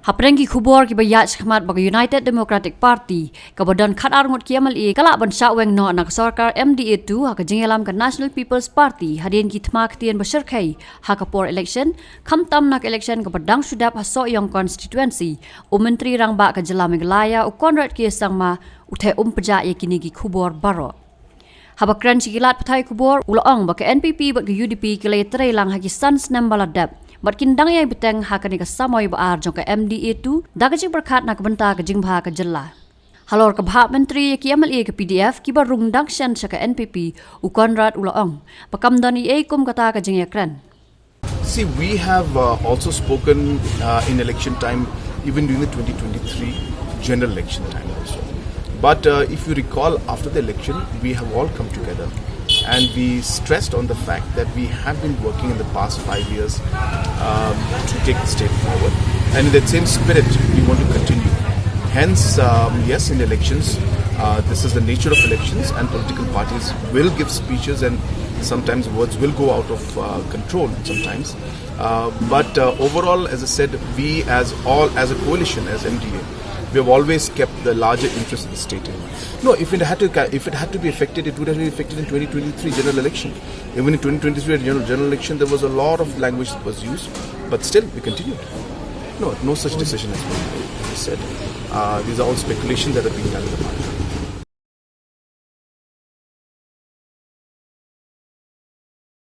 Haprengi khubor ki bayat khmat bag United Democratic Party kabadon khat arngot ki MLA kala ban sha weng no nak Sorkar MDA II ha ka jingelam ka National People's Party hadin ki thma ktien basher khai ha kapor election khamtam nak election ka badang sudap ha so yong constituency menteri rang ba ka jela Meghalaya u konrad ki sangma uthe pjah ye kini ki khubor baro habakran chigilat pathai khubor ulaong ba ka NPP ba ka UDP ki le tre lang ha ki sans nambaladap Matkin dang yai beteng hakani ka samoy baar jong ka MDA II dagaji berkat nak benta ka jingbha ka jella. Halor ka bha menteri ki MLA ka PDF ki barung dang shan sa ka NPP u konrad ulaong pakamdani e kum kata ka jingekran. See, we have also spoken in election time, even during the 2023 general election time also. But if you recall, after the election, we have all come together. And we stressed on the fact that we have been working in the past 5 years to take the state forward. And in that same spirit, we want to continue. Hence, yes, in elections, this is the nature of elections, and political parties will give speeches and sometimes words will go out of control sometimes. But overall, as I said, we as a coalition, as MDA, we have always kept the larger interest of the state in mind. No, if it had to be affected, it would have been affected in 2023 general election. Even in 2023 general election, there was a lot of language that was used, but still we continued. No such decision has been made. As I said, these are all speculations that are being done in the market.